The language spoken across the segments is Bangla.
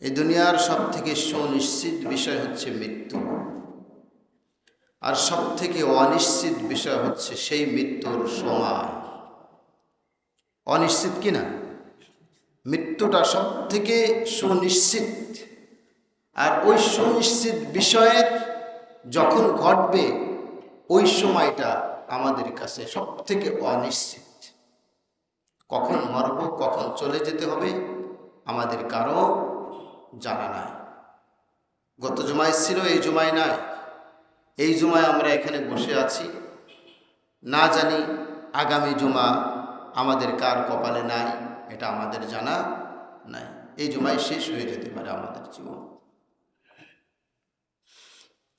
এই দুনিয়ার সবথেকে সুনিশ্চিত বিষয় হচ্ছে মৃত্যু, আর সবথেকে অনিশ্চিত বিষয় হচ্ছে সেই মৃত্যুর সময়। অনিশ্চিত কি না? মৃত্যুটা সবথেকে সুনিশ্চিত, আর ওই সুনিশ্চিত বিষয়ের যখন ঘটবে ওই সময়টা আমাদের কাছে সবথেকে অনিশ্চিত। কখন মরব, কখন চলে যেতে হবে আমাদের কারো জানা নাই। গত জুমায় ছিল, এই জুমায় নাই। এই জুমায় আমরা এখানে বসে আছি, না জানি আগামী জুমা আমাদের কার কপালে নাই, এটা আমাদের জানা নাই। এই জুমায় শেষ হয়ে যেতে পারে আমাদের জীবন।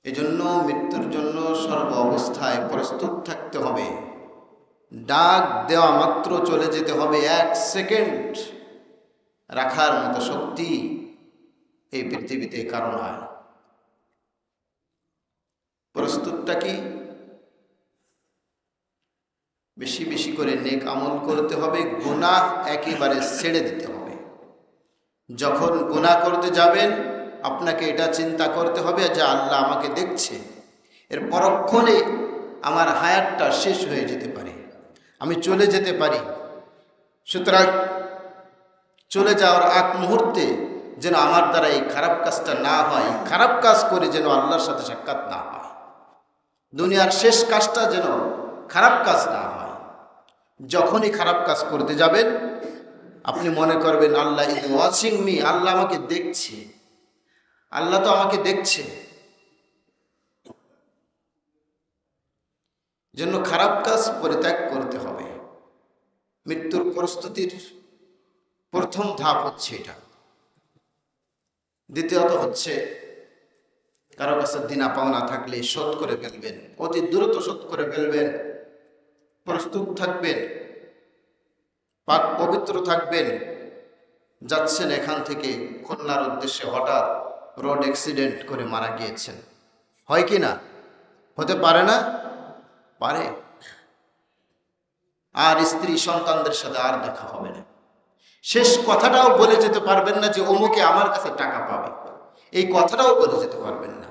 এজন্য মৃত্যুর জন্য সর্ব অবস্থায় প্রস্তুত থাকতে হবে। ডাক দেওয়া মাত্র চলে যেতে হবে। 1 সেকেন্ড রাখার মতো শক্তি এই পৃথিবীতে কারো নয়। প্রস্তুতটা কি? বেশি বেশি করে নেক আমল করতে হবে, গুনাহ একেবারে ছেড়ে দিতে হবে। যখন গুনাহ করতে যাবেন আপনাকে এটা চিন্তা করতে হবে যে আল্লাহ আমাকে দেখছে, এর পরক্ষণে আমার হায়াতটা শেষ হয়ে যেতে পারে, আমি চলে যেতে পারি। সুতরাং চলে যাওয়ার আগ মুহূর্তে যেন আমার দ্বারা এই খারাপ কাজটা না হয়, খারাপ কাজ করে যেন আল্লাহর সাথে সাক্ষাৎ না হয়, দুনিয়ার শেষ কাজটা যেন খারাপ কাজ না হয়। যখনই খারাপ কাজ করতে যাবেন আপনি মনে করবেন আল্লাহ ইজ ওয়াচিং মি, আল্লাহ আমাকে দেখছে, আল্লাহ তো আমাকে দেখছে। জন্য খারাপ কাজ পরিত্যাগ করতে হবে। মৃত্যুর প্রস্তুতির প্রথম ধাপ হচ্ছে এটা। দ্বিতীয়ত হচ্ছে কারো কাছে দিনা পাওনা থাকলে শোধ করে ফেলবেন, অতি দ্রুত শোধ করে ফেলবেন। প্রস্তুত থাকবেন, পাক পবিত্র থাকবেন। যাচ্ছেন এখান থেকে খুলনার উদ্দেশ্যে, হঠাৎ রোড অ্যাক্সিডেন্ট করে মারা গিয়েছেন, হয় কি না? হতে পারে না? পারে। আর স্ত্রী সন্তানদের সাথে আর দেখা হবে না। শেষ কথাটাও বলে যেতে পারবেন না যে অমুকে আমার কাছে টাকা পাবে, এই কথাটাও বলে যেতে পারবেন না,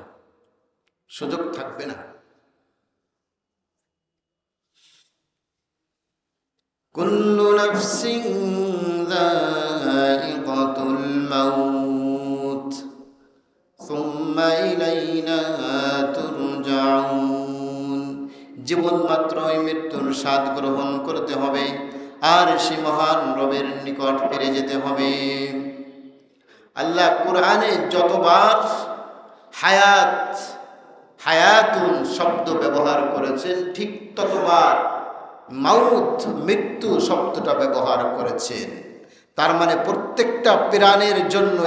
সুযোগ থাকবে না। কুল্লু নাফসিন যায়িকাতুল মাউত সুম্মা ইলাইনা তুরজাউন। জীবন মাত্রই মৃত্যুর স্বাদ গ্রহণ করতে হবে, আর সে মহান রবের নিকট ফিরে যেতে হবে। আল্লাহ কুরআনে যতবার হায়াতুন শব্দ ব্যবহার করেছেন, ঠিক ততবার মাউত মৃত্যু শব্দটা ব্যবহার করেছেন। তার মানে প্রত্যেকটা প্রাণের জন্য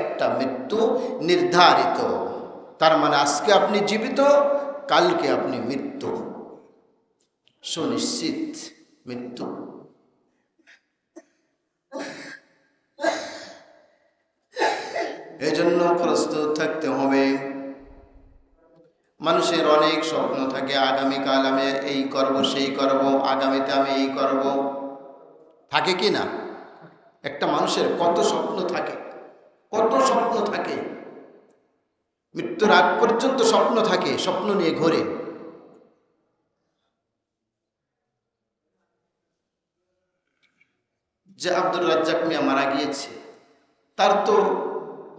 একটা মৃত্যু নির্ধারিত। তার মানে আজকে আপনি জীবিত, কালকে আপনি মৃত্যু, সুনিশ্চিত মৃত্যু। এজন্য প্রস্তুত থাকতে হবে। মানুষের অনেক স্বপ্ন থাকে, আগামীকাল আমি এই করব, সেই করব, আগামীতে আমি এই করব। থাকে কি না? একটা মানুষের কত স্বপ্ন থাকে, কত স্বপ্ন থাকে। মৃত্যুর আগ পর্যন্ত স্বপ্ন থাকে, স্বপ্ন নিয়ে ঘোরে। যে আব্দুর রাজ্জাক মিয়া মারা গিয়েছে, তার তো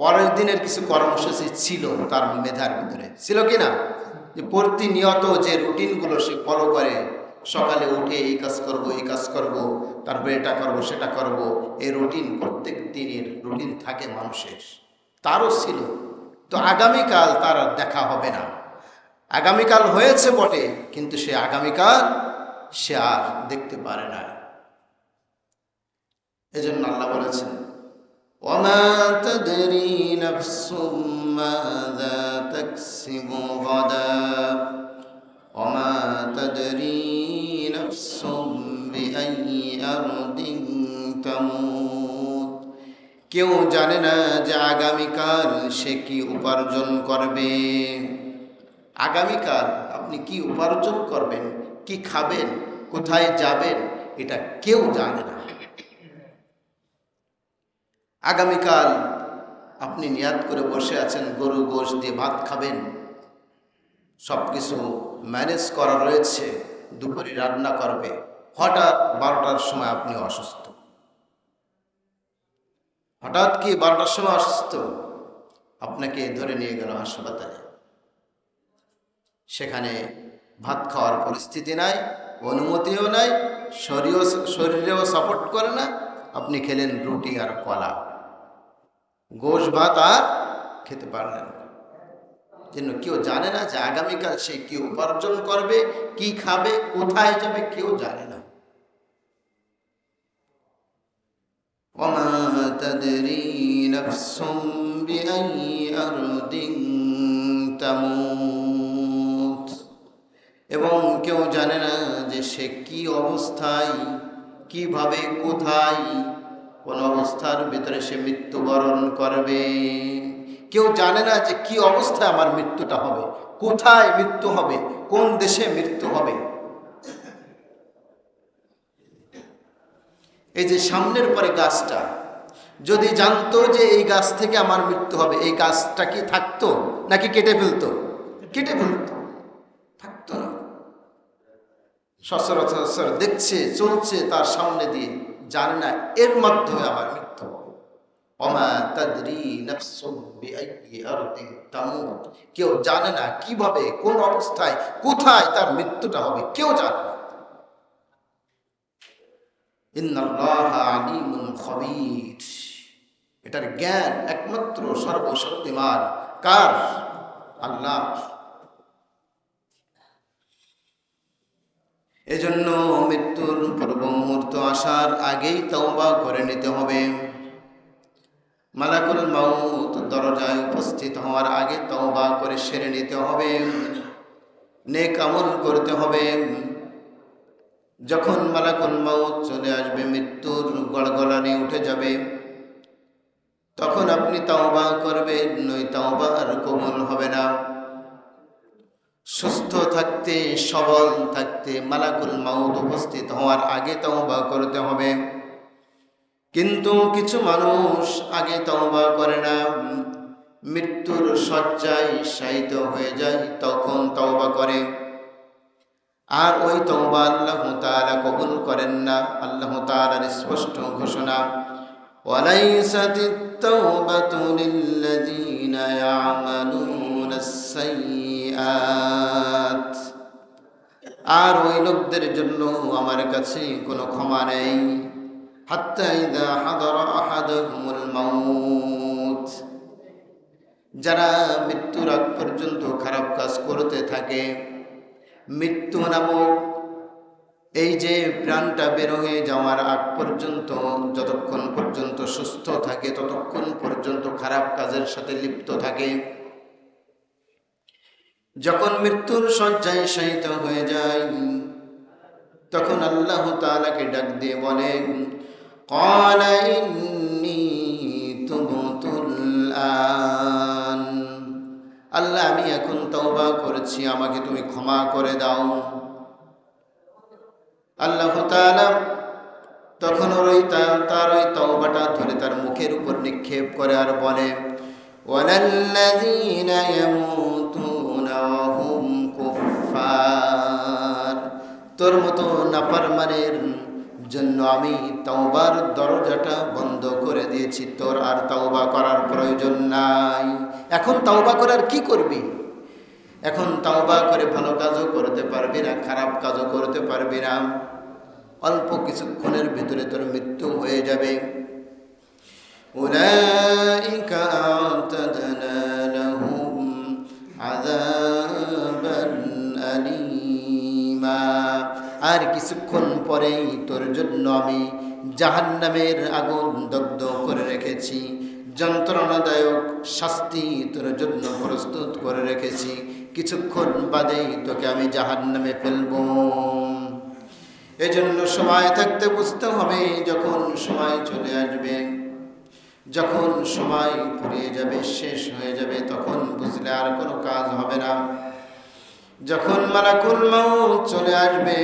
পরের দিনের কিছু কর্মসূচি ছিল, তার মেধার ভিতরে ছিল কি না? যে প্রতিনিয়ত যে রুটিনগুলো সে ফলো করে, সকালে উঠে এই কাজ করব, এই কাজ করব, তারপরে এটা করব, সেটা করব, এই রুটিন প্রত্যেক দিনের রুটিন থাকে মানুষের, তারও ছিল। তো আগামীকাল তার দেখা হবে না। আগামীকাল হয়েছে বটে, কিন্তু সে আগামীকাল সে আর দেখতে পারে না। এজন্য আল্লাহ বলেছেন, ওয়ামা তাদরি নাফসুম মাযা তাকসিবু গাদা ওয়ামা তাদরি নাফসুম বিআইয়ি আরদিন তামুত। কেউ জানে না যে আগামীকাল সে কি উপার্জন করবে। আগামীকাল আপনি কি উপার্জন করবেন, কি খাবেন, কোথায় যাবেন, এটা কেউ জানে না। আগামীকাল আপনি নিয়াত করে বসে আছেন গরু গোশত দিয়ে ভাত খাবেন, সব কিছু ম্যানেজ করা রয়েছে, দুপুরে রান্না করবে, হঠাৎ 12টার সময় আপনি অসুস্থ। হঠাৎ কি 12টার সময় অসুস্থ, আপনাকে ধরে নিয়ে গেল হাসপাতালে। সেখানে ভাত খাওয়ার পরিস্থিতি নাই, অনুমতিও নাই, শরীরেও সাপোর্ট করে না। আপনি খেলেন রুটি আর কলা, গোশ ভাত আর খেতে পারলেন না। যেন কেউ জানে না যে আগামীকাল সে কি উপার্জন করবে, কি খাবে, কোথায় যাবে, কেউ জানে না। ওমা তাদরি নাফসুম বিআইয়ি আরদিন তামুত, এবং কেউ জানে না যে সে কি অবস্থায়, কিভাবে, কোথায়, কোন অবস্থার ভিতরে সে মৃত্যুবরণ করবে। কেউ জানে না যে কি অবস্থায় আমার মৃত্যুটা হবে, কোথায় মৃত্যু হবে, কোন দেশে মৃত্যু হবে। এই যে সামনের পরে গাছটা, যদি জানতো যে এই গাছ থেকে আমার মৃত্যু হবে, এই গাছটা কি থাকতো নাকি কেটে ফেলতো? কেটে ফেলতো, থাকতো না। সচরাচর দেখছে, চলছে তার সামনে দিয়ে, জানে না এর মাধ্যমে আমার মৃত্যু হবে। ওমা তাদরি নাফসুম বিআইয়ি আরদিন তামুত, কেউ জানে না কিভাবে, কোন অবস্থায়, কোথায় তার মৃত্যুটা হবে, কেউ জানে না। ইন্নাল্লাহা আলিমুন খাবীর, এটার জ্ঞান একমাত্র সর্বশক্তিমান কার? আল্লাহ। এজন্য মৃত্যুর পূর্ব মুহূর্ত আসার আগেই তওবা করে নিতে হবে। মালাকুল মাউত দরজায় উপস্থিত হওয়ার আগে তওবা করে সেরে নিতে হবে, নেক আমল করতে হবে। যখন মালাকুল মাউত চলে আসবে, মৃত্যুর গড়গড়ানি উঠে যাবে, তখন আপনি তওবা করবেন, নই তওবা আর কবুল হবে না। সুস্থ থাকতে, সবল থাকতে মালাকুল মাউত উপস্থিত হওয়ার আগে তওবা করতে হবে। কিন্তু কিছু মানুষ আগে তওবা করে না, মৃত্যুর শয্যায় শায়িত হয়ে যায়, তখন তওবা করে। আর ওই তওবা আল্লাহ তাআলা কবুল করেন না। আল্লাহ তাআলার স্পষ্ট ঘোষণা, ওয়ালাইসাতিত তাওবাতু লিল্লাযীনা ইয়ামালুনাস সাইয়্যাত, আর ওই লোকদের জন্য আমার কাছে কোনো ক্ষমা নেই। হাত্তা ইযা হাদারা আহাদাহুমুল মাউত, যারা মৃত্যুর আগ পর্যন্ত খারাপ কাজ করতে থাকে, মৃত্যু নামক এই যে প্রাণটা বের হয়ে যাওয়ার আগ পর্যন্ত, যতক্ষণ পর্যন্ত সুস্থ থাকে ততক্ষণ পর্যন্ত খারাপ কাজের সাথে লিপ্ত থাকে। যখন মৃত্যুর শয্যায় শায়িত হয়ে যায়, তখন আল্লাহ তাআলাকে ডাক দিয়ে বলে, ক্বালা ইন্নী তুবতুল আন, আল্লাহ আমি এখন তওবা করেছি, আমাকে তুমি ক্ষমা করে দাও। আল্লাহ তাআলা তখন তার ওই তওবাটা ধরে তার মুখের উপর নিক্ষেপ করে আর বলে, ওয়ালাল্লাযীনা ইয়ামুতুনা ওয়া হুম কুফফার, তোর মতো নাফরমানের জন্য আমি তওবার দরজাটা বন্ধ করে দিয়েছি, তোর আর তওবা করার প্রয়োজন নাই। এখন তওবা করার কি করবি? এখন তওবা করে ভালো কাজও করতে পারবি না, খারাপ কাজও করতে পারবি না। অল্প কিছুক্ষণের ভিতরে তোর মৃত্যু হয়ে যাবে। উলাইকা আ'তাদনা লাহুম আযাবান আলীমা, আর কিছুক্ষণ পরেই তোর জন্য আমি জাহান্নামের আগুন দগ্ধ করে রেখেছি, যন্ত্রণাদায়ক শাস্তি তোর জন্য প্রস্তুত করে রেখেছি। কিছুক্ষণ বাদেই তোকে আমি জাহান্নামে ফেলব। এজন্য সময় থাকতে বুঝতে হবে, যখন সময় চলে আসবে, যখন সময় ফুরিয়ে যাবে, শেষ হয়ে যাবে, তখন বুঝলে আর কোনো কাজ হবে না। যখন মালাকুল মাউত চলে আসবে,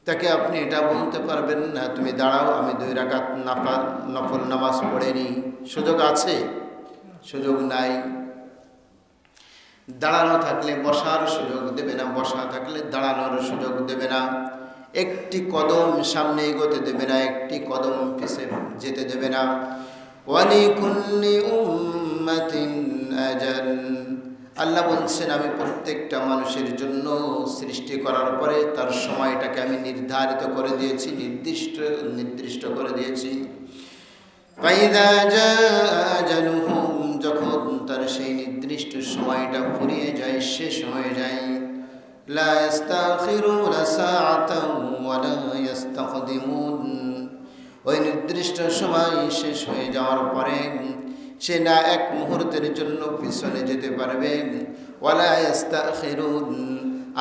তাকে আপনি এটা বলতে পারবেন না, তুমি দাঁড়াও আমি 2 রাকাত নফল নামাজ পড়ে নিই। সুযোগ আছে? সুযোগ নাই। দাঁড়ানো থাকলে বসার সুযোগ দেবে না, বসা থাকলে দাঁড়ানোর সুযোগ দেবে না, একটি কদম সামনে এগোতে দেবে না, একটি কদম পিছে যেতে দেবে না। ওয়ালিকুল্লি উম্মাতিন আজাল, আল্লাহ বলছেন আমি প্রত্যেকটা মানুষের জন্য সৃষ্টি করার পরে তার সময়টাকে আমি নির্ধারিত করে দিয়েছি, নির্দিষ্ট করে দিয়েছি। ফাইদা জাআ আজালুহুম, যখন তার সেই নির্দিষ্ট সময়টা ফুরিয়ে যায়, শেষ হয়ে যায়, লা ইস্তাখিরুনা সাআতান ওয়া লা ইস্তাকদিমুন, ওই নির্দিষ্ট সময় শেষ হয়ে যাওয়ার পরে সে না এক মুহূর্তের জন্য পিছনে যেতে পারবে, ওয়ালা ইস্তাখিরুন,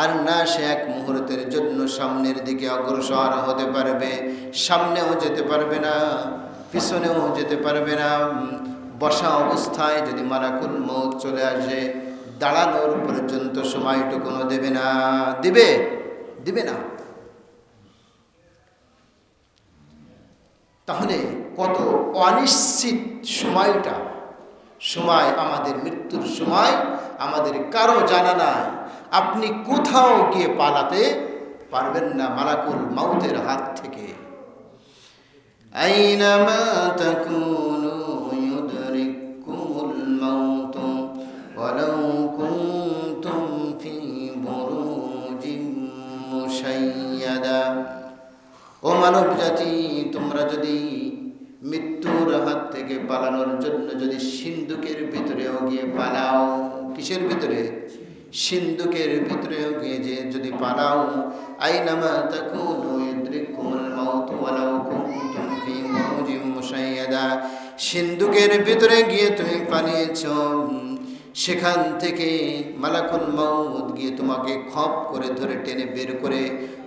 আর না সে এক মুহূর্তের জন্য সামনের দিকে অগ্রসর হতে পারবে। সামনেও যেতে পারবে না, পিছনেও যেতে পারবে না। বসা অবস্থায় যদি মালাকুল মউত চলে আসে, দাঁড়ানোর পর্যন্ত সময়টুকুনো দেবে না। দিবে না। তাহলে কত অনিশ্চিত সময় আমাদের মৃত্যুর সময় আমাদের কারো জানা নাই। আপনি কোথাও গিয়ে পালাতে পারবেন না মালাকুল মউতের হাত থেকে। আইনামা তাকুনু ইউদরিকুমুল মাউত ওয়ালাউ কুনতুম ফি বুরুজিন মুশাইয়াদা, ও মানব জাতি, তোমরা যদি মৃত্যুর হাত থেকে পালানোর জন্য যদি সিন্ধুকের ভিতরেও গিয়ে পালাও, কিসের ভিতরে? সিন্ধুকের ভিতরেও গিয়ে যে যদি পালাও, আইনামা তাকুনু ইউদরিকুমুল মাউত ওয়ালাউ কুনতুম ফি বুরুজিন মুশাইয়াদা, সিন্ধুকের ভিতরে গিয়ে তুমি পালিয়েছো, সেখান থেকে মালাকুল মউত গিয়ে তোমাকে খপ করে ধরে টেনে বের করে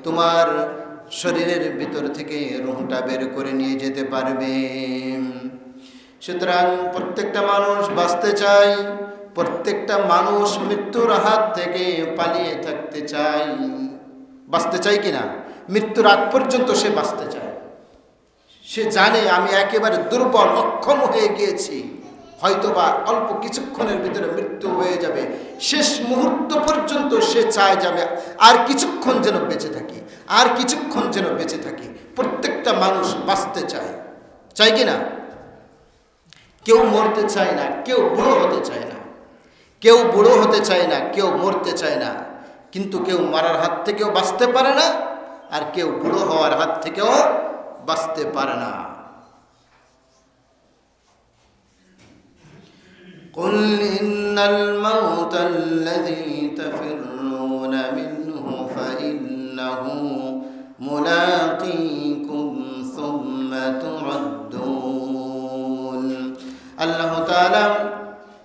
তোমার শরীরের ভিতর থেকে রূহটা বের করে নিয়ে যেতে পারবে। সুতরাং প্রত্যেকটা মানুষ বাঁচতে চায়, প্রত্যেকটা মানুষ মৃত্যুর হাত থেকে পালিয়ে থাকতে চায়। বাঁচতে চায় কিনা? মৃত্যুর আগ পর্যন্ত সে বাঁচতে চায়। সে জানে আমি একেবারে দুর্বল, অক্ষম হয়ে গিয়েছি, হয়তোবা অল্প কিছুক্ষণের ভিতরে মৃত্যু হয়ে যাবে। শেষ মুহূর্ত পর্যন্ত সে চায় যাবে আর কিছুক্ষণ যেন বেঁচে থাকি, আর কিছুক্ষণ যেন বেঁচে থাকি। প্রত্যেকটা মানুষ বাঁচতে চায়, চায় কি না? কেউ মরতে চায় না, কেউ বুড়ো হতে চায় না, কেউ বুড়ো হতে চায় না, কেউ মরতে চায় না। কিন্তু কেউ মারার হাত থেকেও বাঁচতে পারে না, আর কেউ বুড়ো হওয়ার হাত থেকেও বাঁচতে পারে না। قل إن الموت الذي تفرون منه فإنه ملاقيكم ثم تردون। আল্লাহ তাআলা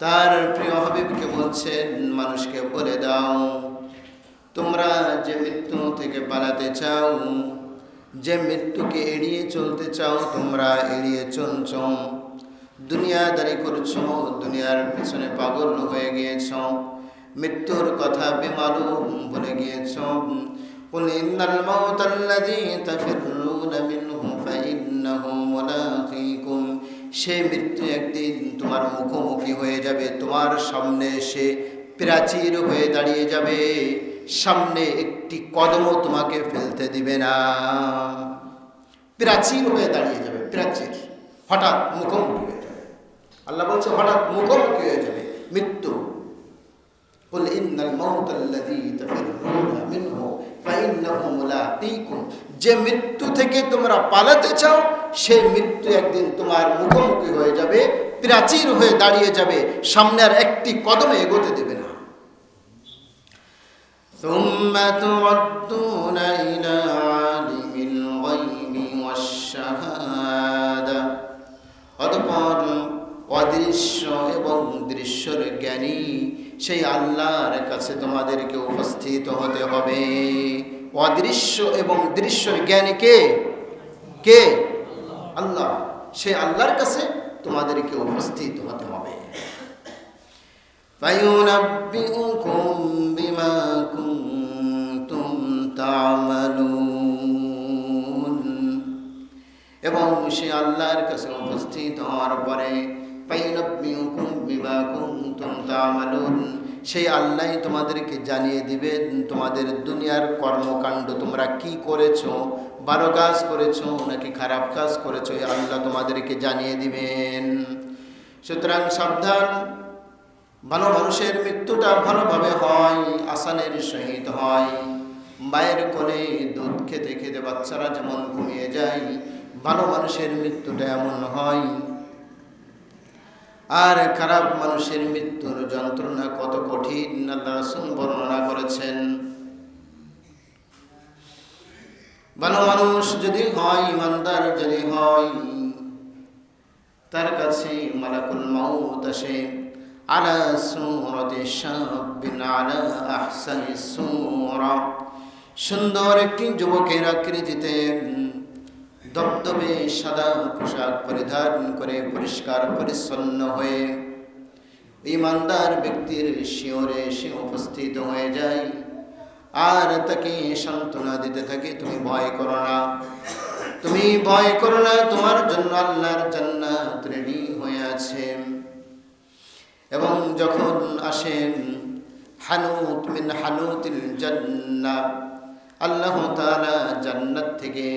তার প্রিয় হাবিবকে বলছেন, মানুষকে বলে দাও, তোমরা যে মৃত্যু থেকে পালাতে চাও, যে মৃত্যুকে এড়িয়ে চলতে চাও, তোমরা এড়িয়ে চলছ, দুনিয়াদারি করছো, দুনিয়ার পিছনে পাগল হয়ে গিয়েছ, মৃত্যুর কথা বেমালুম বলে গিয়েছ। কুল ইন্নাল মাউতাল্লাযী তাফিররুনা মিনহু ফাইন্নাহু মুলাকীকুম, সেই মৃত্যু একদিন তোমার মুখোমুখি হয়ে যাবে, তোমার সামনে সে প্রাচীর হয়ে দাঁড়িয়ে যাবে, সামনে একটি কদমও তোমাকে ফেলতে দিবে না। প্রাচীর হয়ে দাঁড়িয়ে যাবে, প্রাচীর হঠাৎ মুখোমুখি হয়ে যাবে। আল্লাহ বলছে হঠাৎ মুখোমুখি হয়ে যাবে মৃত্যু। কুল ইন্নাল মাউতাল্লাযী তাফিররুনা মিনহু ফাইন্নাহু মুলাকীকুম, যে মৃত্যু থেকে তোমরা পালাতে চাও, সেই মৃত্যু একদিন তোমার মুখোমুখি হয়ে যাবে, প্রাচীর হয়ে দাঁড়িয়ে যাবে, সামনে আর একটি কদমে এগোতে দেবে না। সুম্মা তুরাদ্দুনা ইলা আলিমিল গায়বি ওয়াশ শাহাদা, অতঃপর অদৃশ্য এবং দৃশ্যের জ্ঞানী সেই আল্লাহর কাছে তোমাদেরকে উপস্থিত হতে হবে। অদৃশ্য এবং দৃশ্যের জ্ঞানী কে? কে? আল্লাহ। সেই আল্লাহর কাছে তোমাদেরকে উপস্থিত হতে হবে। ফায়ুনাব্বিউকুম বিমা কুনতুম তা'মালুন, এবং সে আল্লাহর কাছে উপস্থিত হওয়ার পরে ফায়ুনাব্বিউকুম বিমা কুনতুম তা'মালুন, সেই আল্লাহ তোমাদেরকে জানিয়ে দিবেন তোমাদের দুনিয়ার কর্মকাণ্ড, তোমরা কি করেছো, ভালো কাজ করেছো নাকি খারাপ কাজ করেছো, এই আল্লাহ তোমাদেরকে জানিয়ে দিবেন। সুতরাং সাবধান, ভালো মানুষের মৃত্যুটা ভালোভাবে হয়, আসানের সহিত হয়। মায়ের কোলে দুধ খেতে খেতে বাচ্চারা যেমন ঘুমিয়ে যায়, ভালো মানুষের মৃত্যুটা এমন হয়। আর খারাপ মানুষের মৃত্যুর যন্ত্রণা কত কঠিন আল্লাহ রাসূল বর্ণনা করেছেন। ভালো মানুষ যদি হয়, ইমানদার যদি হয়, তার কাছে মালাকুল মাউত আসে আলা সূরাতি শাবিন আলা আহসানি সূরা, সুন্দর একটি যুবকের আকৃতিতে দবদবে সাদা পোশাক পরিধান করে পরিষ্কার পরিচ্ছন্ন হয়ে ইমানদার ব্যক্তির শিয়রে সে উপস্থিত হয়ে যায় আর তাকে সান্ত্বনা দিতে থাকে, তুমি ভয় করো না, তুমি ভয় করো না, তোমার জন্য আল্লাহর জান্নাত রেডি হয়ে আছে। এবং যখন আসেন হানুত মিন হানুতিল জান্নাহ, আল্লাহ তাআলা জান্নাত থেকে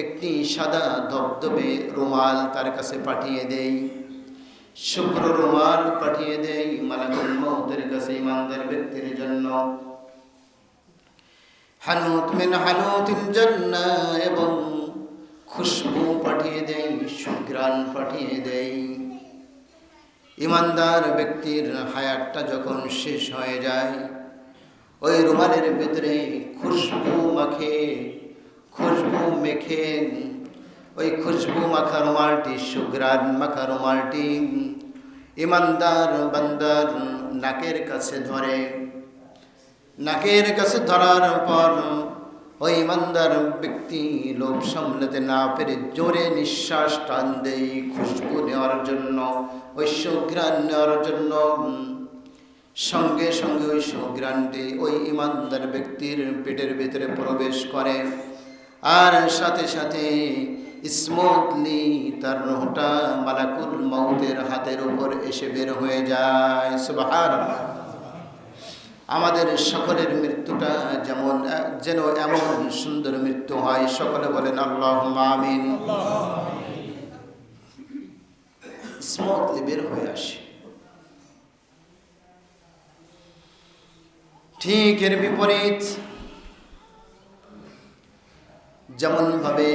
একটি সাদা ধবধবে রুমাল তার কাছে পাঠিয়ে দেয়, শুভ্র রুমাল পাঠিয়ে দেয় মালাকুল মউতের কাছে ইমানদার ব্যক্তির জন্য। হানুত মিন হানুতিল জান্নাহ, এবং খুশবু পাঠিয়ে দেয়, সুঘ্রাণ পাঠিয়ে দেয়। ইমানদার ব্যক্তির হায়াতটা যখন শেষ হয়ে যায়, ওই রুমালের ভিতরে খুশবু মেখে ওই খুশবু মাখা রুমালটি, সুঘ্রাণ মাখা রুমালটি ইমানদার বান্দার নাকের কাছে ধরে। নাকের কাছে ধরার পর ওই ইমানদার ব্যক্তি লোভ সামলাতে না পেরে জোরে নিঃশ্বাস টান দেয় খুশবু নেওয়ার জন্য, ওই সুঘ্রাণ নেওয়ার জন্য। সঙ্গে সঙ্গে ওই সুঘ্রাণটি ওই ইমানদার ব্যক্তির পেটের ভিতরে প্রবেশ করে, আর সাথে সাথে স্মুথলি তার রূহটা মালাকুল মউতের হাতের উপর এসে বের হয়ে যায়। সুবহানাল্লাহ। আমাদের সকলের মৃত্যুটা যেন এমন সুন্দর মৃত্যু হয়, সকলে বলেন আল্লাহুম্মা আমিন। স্মুথলি বের হয়ে আসে। ঠিক এর বিপরীত যেমন ভাবে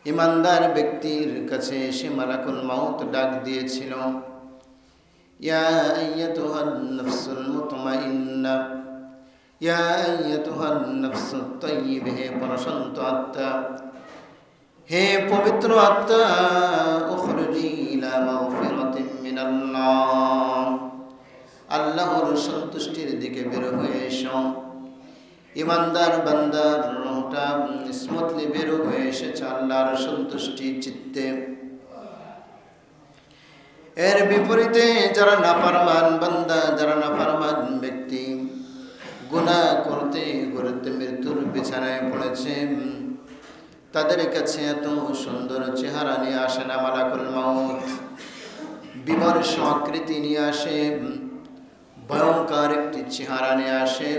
ইমানদার ব্যক্তির কাছে এসে মালাকুল মউত ডাক দিয়েছিল, ইয়া আইয়াতুহান নাফসুল মুতমাইন্না, ইয়া আইয়াতুহান নাফসুত তাইয়্যিবা, হে প্রশান্ত আত্মা, হে পবিত্র আত্মা, উখরুজি ইলা মাগফিরাতিন মিনাল্লাহ, আল্লাহর সন্তুষ্টির দিকে বের হয়ে এসো। ইমানদার বান্দার রূহটা স্মুথলি বের হয়ে এসেছে আল্লাহর সন্তুষ্টি চিত্তে। এর বিপরীতে যারা নাফরমান বান্দা, যারা নাফরমান ব্যক্তি, গুনাহ করতে করতে মৃত্যুর বিছানায় পড়েছে, তাদের কাছে এত সুন্দর চেহারা নিয়ে আসে না মালাকুল মউত, বিমর্ষ আকৃতি নিয়ে আসে, ভয়ঙ্কর একটি চেহারা নিয়ে আসে।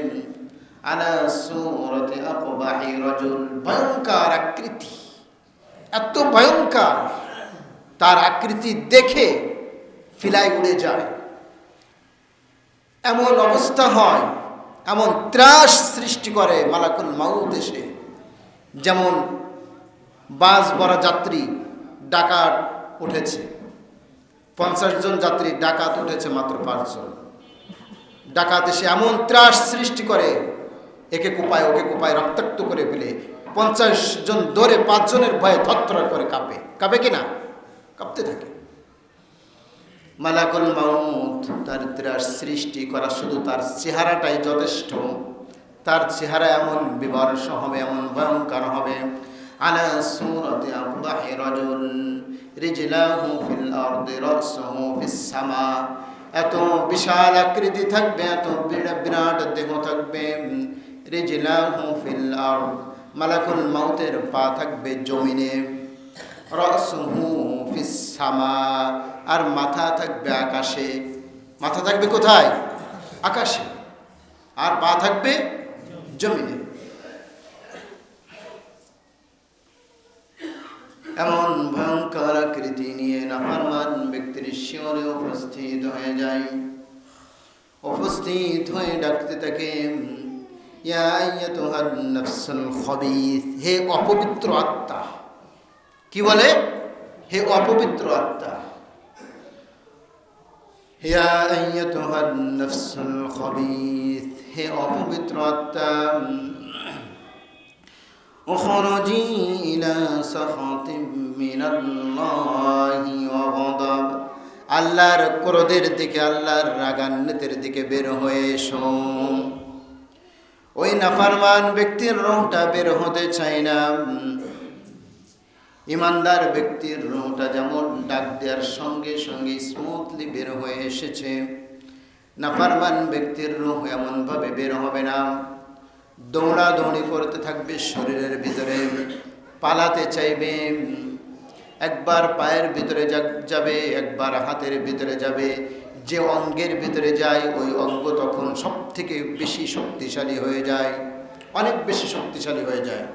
আলা সূরাতি আকবাহি রাজুল, ভয়ঙ্কর আকৃতি, এত ভয়ঙ্কর, তার আকৃতি দেখে ফিলাই উড়ে যায়, এমন অবস্থা হয়, এমন ত্রাস সৃষ্টি করে মালাকুল মউত এসে। যেমন বাস ভরা যাত্রী, ডাকাত উঠেছে, 50 জন যাত্রী, ডাকাত উঠেছে মাত্র 5 জন। ডাকাত এসে এমন ত্রাস সৃষ্টি করে, একে কোপায় ওকে কোপায়, রক্তাক্ত করে ফেলে। 50 জন দৌড়ে 5 জনের ভয়ে থরথর করে কাঁপে কিনা, কাঁপতে থাকে। মালাকুল মউত তার ত্রাস সৃষ্টি করা, শুধু তার চেহারাটাই যথেষ্ট। তার চেহারা এমন বিভৎস হবে, এমন ভয়ঙ্কর হবে। আলা সূরাতি আকবাহি রাজুল রিজলাহু ফিল আরদি রাসুহু ফিস সামা, এত বিশাল আকৃতি থাকবে, এত বিরাট দেহ থাকবে। রিজলাহু ফিল আরদ, মালাকুল মাউতের পা থাকবে জমিনে, রাসুহু ফিস সামা, আর মাথা থাকবে আকাশে। মাথা থাকবে কোথায়? আকাশে। আর পা থাকবে জমিনে। এমন ভয়ঙ্কর আকৃতি নিয়ে নাফরমান ব্যক্তির শিয়রে উপস্থিত হয়ে যায়। উপস্থিত হয়ে ডাকতে থাকে, ইয়া আইয়াতুহান নাফসুল খবিস, হে অপবিত্র আত্মা। কি বলে? হে অপবিত্র আত্মা। ইয়া আইয়াতুহান নাফসুল খবিস, হে অপবিত্র আত্মা, উখরুজি ইলা সাখাতিম মিনাল্লাহি ওয়া গাদাব, আল্লাহর ক্রোধের দিকে, আল্লাহর রাগান্বিতের দিকে বের হয়ে এসো। ওই নাফরমান ব্যক্তির রূহটা বের হতে চায় না। ইমানদার ব্যক্তির রূহটা যেমন ডাক দেওয়ার সঙ্গে সঙ্গে স্মুথলি বের হয়ে এসেছে, নাফরমান ব্যক্তির রূহ এমনভাবে বের হবে না। দৌড়াদৌড়ি করতে থাকবে শরীরের ভিতরে, পালাতে চাইবে। একবার পায়ের ভিতরে যাবে, একবার হাতের ভিতরে যাবে। যে অঙ্গের ভিতরে যায় ওই অঙ্গ তখন সব থেকে বেশি শক্তিশালী হয়ে যায়, অনেক বেশি শক্তিশালী হয়ে যায়।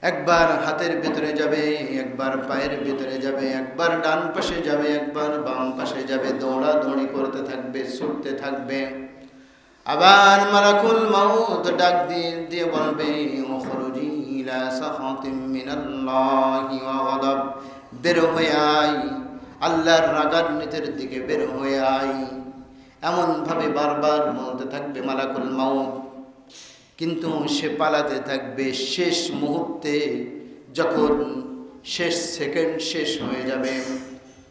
একবার হাতের ভিতরে যাবে, একবার পায়ের ভিতরে যাবে, একবার ডান পাশে যাবে, একবার বাম পাশে যাবে। দৌড়াদৌড়ি করতে থাকবে, ছুটতে থাকবে। আবার মালাকুল মাউত ডাক দিয়ে বলবে, উখরুজি ইলা সাখাতিম মিনাল্লাহি ওয়া গাদাব, বের হয়ে আয়, আল্লাহর রাগান্বিতের দিকে বের হয়ে আয়। এমনভাবে বারবার বলতে থাকবে মালাকুল মাউত। কিন্তু সে পালাতে থাকবে। শেষ মুহূর্তে যখন শেষ সেকেন্ড শেষ হয়ে যাবে,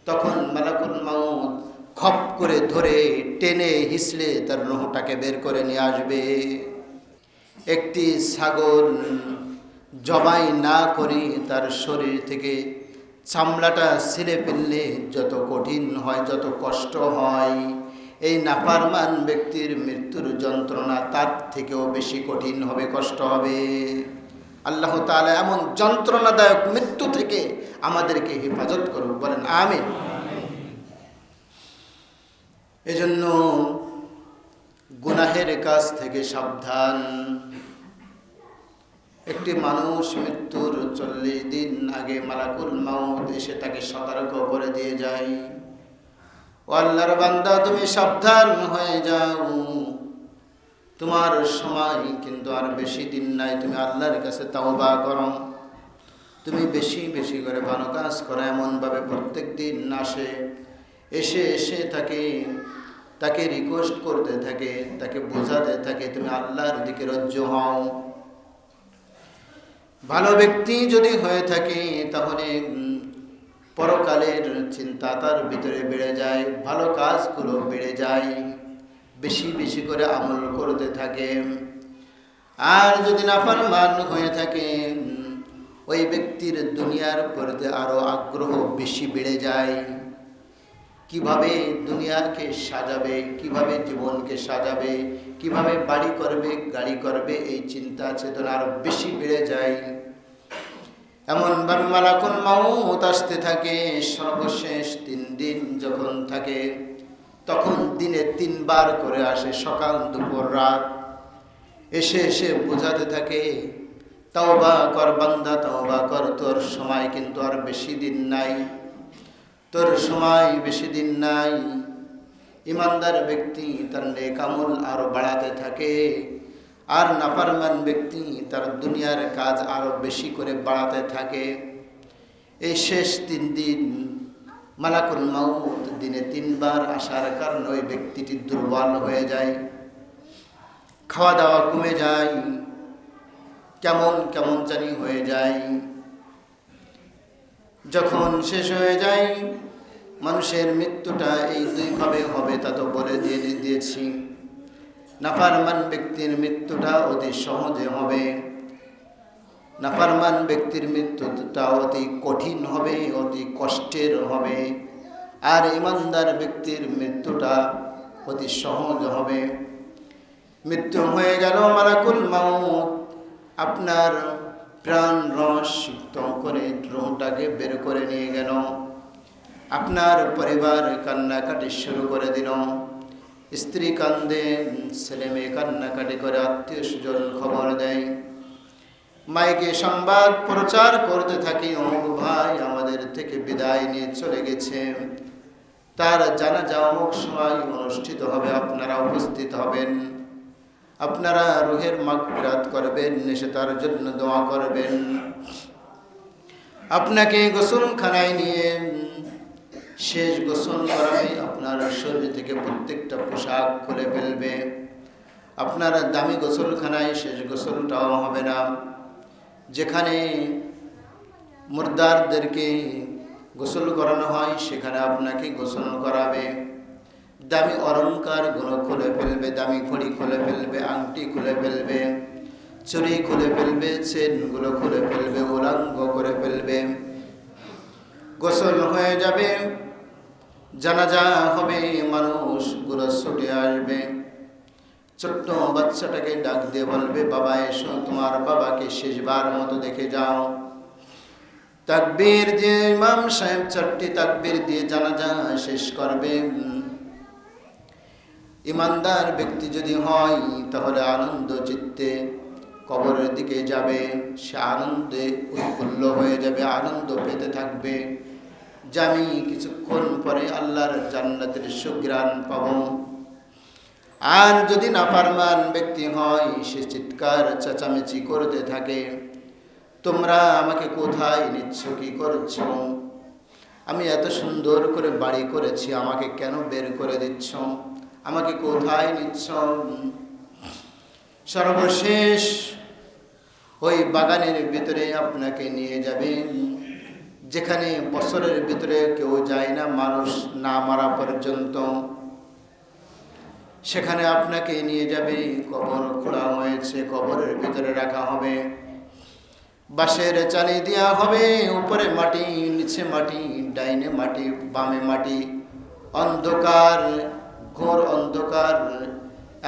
তখন মালাকুল মাউত খপ করে ধরে টেনে হিসলে তার রূহটাকে বের করে নিয়ে আসবে। একটি ছাগল জবাই না করে তার শরীর থেকে চামড়াটা ছিঁড়ে ফেললে যত কঠিন হয়, যত কষ্ট হয়, এই নাফরমান ব্যক্তির মৃত্যুর যন্ত্রণা তার থেকেও বেশি কঠিন হবে, কষ্ট হবে। আল্লাহ তাআলা এমন যন্ত্রণাদায়ক মৃত্যু থেকে আমাদেরকে হেফাজত করুন, বলেন আমিন। এজন্য গুনাহের কাজ থেকে সাবধান। একটি মানুষ মৃত্যুর 40 দিন আগে মালাকুল মাউত এসে তাকে সতর্ক করে দিয়ে যায়, ও আল্লাহর বান্দা, তুমি সাবধান হয়ে যাও, তোমার সময় কিন্তু আর বেশি দিন নাই। তুমি আল্লাহর কাছে তাওবা করো, তুমি বেশি বেশি করে ভালো কাজ করো। এমনভাবে প্রত্যেক দিন আসে, এসে এসে তাকে রিকোয়েস্ট করতে থাকে, তাকে বোঝাতে থাকে, তুমি আল্লাহর দিকে রজ্জু হও। ভালো ব্যক্তি যদি হয়ে থাকে তাহলে পরকালের চিন্তা তার ভিতরে বেড়ে যায়, ভালো কাজগুলো বেড়ে যায়, বেশি বেশি করে আমল করতে থাকে। আর যদি নাফরমান হয়ে থাকে, ওই ব্যক্তির দুনিয়ার প্রতি আরো আগ্রহ বেশি বেড়ে যায়। কিভাবে দুনিয়াকে সাজাবে, কিভাবে জীবনকে সাজাবে, কিভাবে বাড়ি করবে, গাড়ি করবে, এই চিন্তা চেতনা আরো বেশি বেড়ে যায়। এমনভাবে মালাকুল মাউত আসতে থাকে। সর্বশেষ 3 দিন যখন থাকে, তখন দিনে 3 বার করে আসে, সকাল দুপুর রাত। এসে এসে বোঝাতে থাকে, তাওবা কর বান্দা, তাওবা কর, তোর সময় কিন্তু আর বেশি দিন নাই, তোর সময় বেশি দিন নাই। ইমানদার ব্যক্তি তার নেক আমল আরো বাড়াতে থাকে, আর নাফরমান ব্যক্তি তার দুনিয়ার কাজ আরো বেশি করে বাড়াতে থাকে। এই শেষ 3 দিন মালাকুল মাউত দিনে 3 বার আসার কারণে ওই ব্যক্তিটি দুর্বল হয়ে যায়, খাওয়া দাওয়া কমে যায়, কেমন কেমন জানি হয়ে যায়। যখন শেষ হয়ে যায়, মানুষের মৃত্যুটা এই 2 ভাবে হবে তা তো বলে দিয়েছি। নাফরমান ব্যক্তির মৃত্যুটা অতি সহজে হবে, নাফরমান ব্যক্তির মৃত্যুটা অতি কঠিন হবে, অতি কষ্টের হবে। আর ইমানদার ব্যক্তির মৃত্যুটা অতি সহজ হবে। মৃত্যু হয়ে গেল, মালাকুল মাউত আপনার প্রাণ রস সিক্ত করে রুহটাকে বের করে নিয়ে গেল। আপনার পরিবার কান্নাকাটি শুরু করে দিল, স্ত্রী কান্দে, ছেলে মেয়ে কান্নাকাটি করে, আত্মীয় স্বজন খবর দেয়, মাইকে সংবাদ প্রচার করতে থাকি, অমুক ভাই আমাদের থেকে বিদায় নিয়ে চলে গেছে, তার জানাজা অমুক সময় অনুষ্ঠিত হবে, আপনারা উপস্থিত হবেন, আপনারা রুহের মাগফিরাত করবেন, এসে তার জন্য দোয়া করবেন। আপনাকে গোসলখানায় নিয়ে শেষ গোসল করাবে, আপনার শরীর থেকে প্রত্যেকটা পোশাক খুলে ফেলবে। আপনার দামি গোসলখানায় শেষ গোসলটাও হবে না, যেখানে মুর্দারদেরকে গোসল করানো হয় সেখানে আপনাকে গোসল করাবে। দামি অলংকার গুলো খুলে ফেলবে, দামি ঘড়ি খুলে ফেলবে, আংটি খুলে ফেলবে, চুড়ি খুলে ফেলবে, চেনগুলো খুলে ফেলবে, উলাঙ্গ করে ফেলবে। গোসল হয়ে যাবে, জানাজা হবে, মানুষগুলো ছুটে আসবে। ছোট্ট বাচ্চাটাকে ডাক দিয়ে বলবে, বাবা এসো, তোমার বাবাকে শেষবার মতো দেখে যাও। তাকবীর দিয়ে ইমাম সাহেব 4টি তাকবীর দিয়ে জানাজা শেষ করবে। ইমানদার ব্যক্তি যদি হয় তাহলে আনন্দ চিত্তে কবরের দিকে যাবে, সে আনন্দে উৎফুল্ল হয়ে যাবে, আনন্দ পেতে থাকবে যে আমি কিছুক্ষণ পরে আল্লাহর জান্নাতের সুঘ্রাণ পাব। আর যদি নাফরমান ব্যক্তি হয় সে চিৎকার চেঁচামেচি করতে থাকে, তোমরা আমাকে কোথায় নিচ্ছ, কি করছ, আমি এত সুন্দর করে বাড়ি করেছি, আমাকে কেন বের করে দিচ্ছ, আমাকে কোথায় নিচ্ছ। সর্বশেষ ওই বাগানের ভিতরে আপনাকে নিয়ে যাবে, যেখানে বছরের ভিতরে কেউ যায় না, মানুষ না মারা পর্যন্ত। সেখানে আপনাকে নিয়ে যাবে, কবর খোঁড়া হয়েছে, কবরের ভিতরে রাখা হবে, বাঁশের চালি দেওয়া হবে, উপরে মাটি, নিচে মাটি, ডাইনে মাটি, বামে মাটি, অন্ধকার, ঘোর অন্ধকার,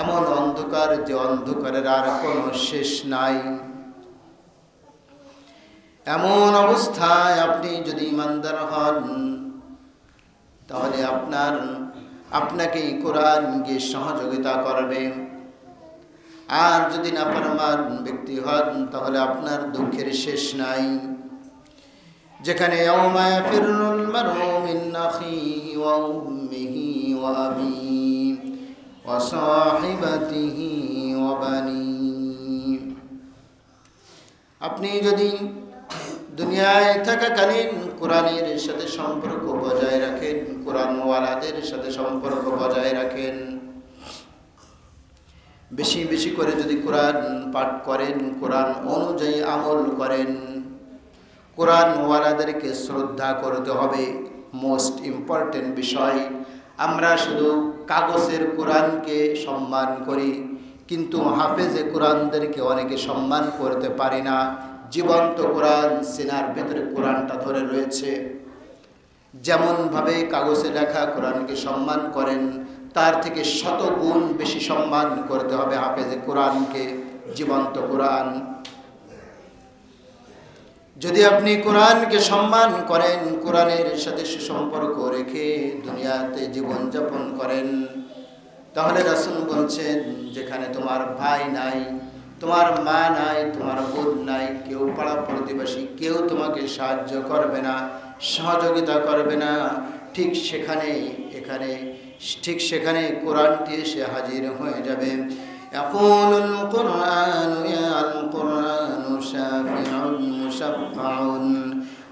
এমন অন্ধকার যে অন্ধকারের আর কোনো শেষ নাই। এমন অবস্থায় আপনি যদি ইমানদার হন তাহলে আপনাকে কোরআন গিয়ে সহযোগিতা করবে। আর যদি নাফরমান ব্যক্তি হন তাহলে আপনার দুঃখের শেষ নাই। যেখানে ইয়াউমা ইয়াফিরুল মারউ মিন আখিহি ওয়া উম্মিহি ওয়া আবিহি ওয়া সাহিবাতিহি ওয়া বানিহি। আপনি যদি দুনিয়ায় থাকাকালীন কোরআনের সাথে সম্পর্ক বজায় রাখেন, কোরআনওয়ালাদের সাথে সম্পর্ক বজায় রাখেন, বেশি বেশি করে যদি কোরআন পাঠ করেন, কোরআন অনুযায়ী আমল করেন, কোরআনওয়ালাদেরকে শ্রদ্ধা করতে হবে। মোস্ট ইম্পর্টেন্ট বিষয়, আমরা শুধু কাগজের কোরআনকে সম্মান করি, কিন্তু হাফেজে কোরআনদেরকে অনেকে সম্মান করতে পারি না। জীবন্ত কোরআন, সিনার ভেতরে কোরআনটা ধরে রয়েছে। যেমনভাবে কাগজে লেখা কোরআনকে সম্মান করেন, তার থেকে 100 গুণ বেশি সম্মান করতে হবে হাফেজে কোরআনকে, জীবন্ত কোরআন। যদি আপনি কোরআনকে সম্মান করেন, কোরআনের সাথে সুসম্পর্ক রেখে দুনিয়াতে জীবনযাপন করেন, তাহলে রাসূল বলছেন, যেখানে তোমার ভাই নাই, তোমার মা নাই, তোমার বোন নাই, কেউ পাড়া প্রতিবেশী কেউ তোমাকে সাহায্য করবে না, সহযোগিতা করবে না, ঠিক সেখানে কোরআনটি এসে হাজির হয়ে যাবে। ইয়াকুলুল কুরআনু ইয়াল কুরআনু শাফিউন মুশাফফাউন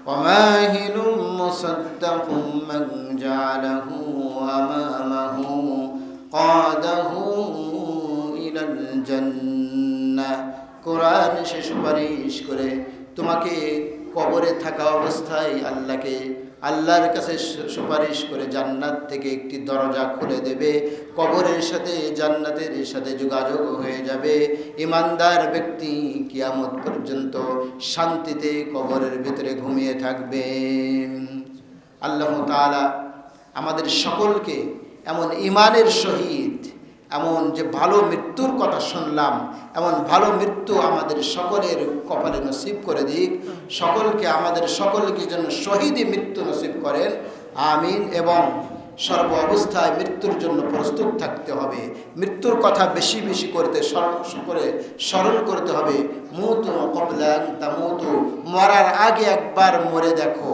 ওয়া মাহিলুম মুসাদ্দাকুম মান জাআলাহু আমামাহু কাদাহু ইলাল জান্নাহ। কোরআন সে সুপারিশ করে তোমাকে কবরে থাকা অবস্থায় আল্লাহর কাছে সুপারিশ করে জান্নাত থেকে একটি দরজা খুলে দেবে, কবরের সাথে জান্নাতের সাথে যোগাযোগ হয়ে যাবে। ইমানদার ব্যক্তি কিয়ামত পর্যন্ত শান্তিতে কবরের ভিতরে ঘুমিয়ে থাকবে। আল্লাহ তাআলা আমাদের সকলকে এমন ইমানের সহিত, এমন যে ভালো মৃত্যুর কথা শুনলাম, এমন ভালো মৃত্যু আমাদের সকলের কপালে নসিব করে দিক। সকলকে, আমাদের সকলকে যেন শহীদি মৃত্যু নসিব করেন, আমিন। এবং সর্ব অবস্থায় মৃত্যুর জন্য প্রস্তুত থাকতে হবে। মৃত্যুর কথা বেশি বেশি স্মরণ করতে হবে। মুতু ক্বাবলা আন তামুতু, মরার আগে একবার মরে দেখো।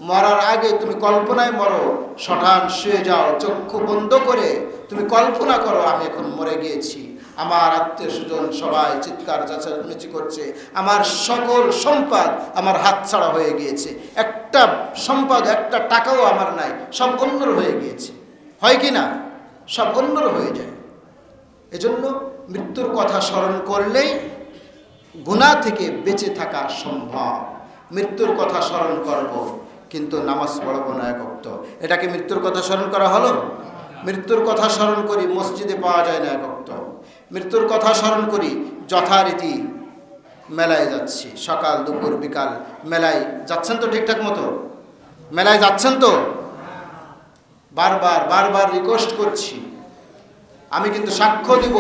মরার আগে তুমি কল্পনায় মরো, শটান শুয়ে যাও, চক্ষু বন্ধ করে তুমি কল্পনা করো আমি এখন মরে গিয়েছি, আমার আত্মীয় স্বজন সবাই চিৎকার চেঁচামেচি করছে, আমার সকল সম্পদ আমার হাতছাড়া হয়ে গিয়েছে, একটা সম্পদ একটা টাকাও আমার নাই, সব অন্যর হয়ে গিয়েছে। হয় কি না? সব অন্যর হয়ে যায়। এজন্য মৃত্যুর কথা স্মরণ করলেই গুনাহ থেকে বেঁচে থাকা সম্ভব। মৃত্যুর কথা স্মরণ করব কিন্তু নামাজ পড়ব না এক ওয়াক্ত, এটাকে মৃত্যুর কথা স্মরণ করা হলো? মৃত্যুর কথা স্মরণ করি, মসজিদে পাওয়া যায় না এক ওয়াক্ত। মৃত্যুর কথা স্মরণ করি, যথারীতি মেলায় যাচ্ছি, সকাল দুপুর বিকাল মেলায় যাচ্ছেন তো ঠিকঠাক মতো? মেলায় যাচ্ছেন তো? বারবার বারবার রিকোয়েস্ট করছি। আমি কিন্তু সাক্ষ্য দিব,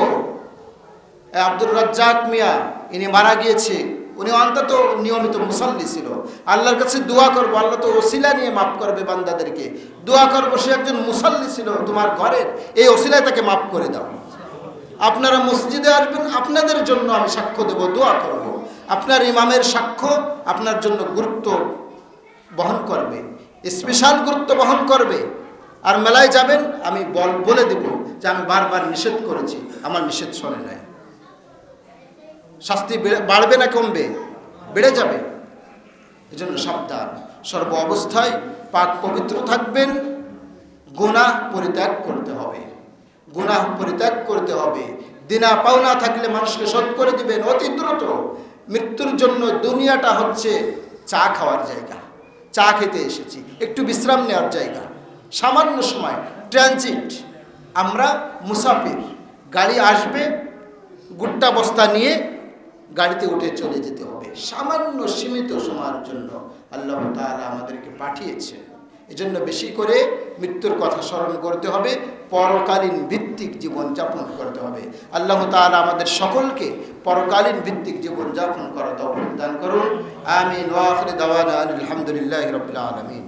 আব্দুর রাজ্জাক মিয়া ইনি মারা গিয়েছে, উনি অন্তত নিয়মিত মুসাল্লি ছিল। আল্লাহর কাছে দোয়া করবো, আল্লাহ তো ওসিলা নিয়ে মাফ করবে বান্দাদেরকে। দোয়া করবো সে একজন মুসাল্লি ছিল তোমার ঘরের, এই ওসিলায় তাকে মাফ করে দাও। আপনারা মসজিদে আসবেন, আপনাদের জন্য আমি সাক্ষ্য দেব, দোয়া করব। আপনার ইমামের সাক্ষ্য আপনার জন্য গুরুত্ব বহন করবে, স্পেশাল গুরুত্ব বহন করবে। আর মেলায় যাবেন, আমি বলে দেব যে আমি বারবার নিষেধ করেছি, আমার নিষেধ শোনে নাই। শাস্তি বাড়বে না কমবে? বেড়ে যাবে। এজন্য সাবধান, সর্ব অবস্থায় পাক পবিত্র থাকবেন। গুনাহ পরিত্যাগ করতে হবে, গুনাহ পরিত্যাগ করতে হবে। দিনা পাওনা থাকলে মানুষকে শোধ করে দিবেন অতি দ্রুত। মৃত্যুর জন্য দুনিয়াটা হচ্ছে চা খাওয়ার জায়গা, চা খেতে এসেছি, একটু বিশ্রাম নেওয়ার জায়গা, সামান্য সময় ট্রানজিট। আমরা মুসাফির, গাড়ি আসবে, গুট্টা বস্তা নিয়ে গাড়িতে উঠে চলে যেতে হবে। সামান্য সীমিত সময়ের জন্য আল্লাহ তাআলা আমাদেরকে পাঠিয়েছে। এজন্য বেশি করে মৃত্যুর কথা স্মরণ করতে হবে, পরকালীন ভিত্তিক জীবন যাপন করতে হবে। আল্লাহ তাআলা আমাদের সকলকে পরকালীন ভিত্তিক জীবন যাপন করার তৌফিক দান করুন। আমিন। ওয়া আখিরু দাওয়ানা আলহামদুলিল্লাহি রাব্বিল আলামিন।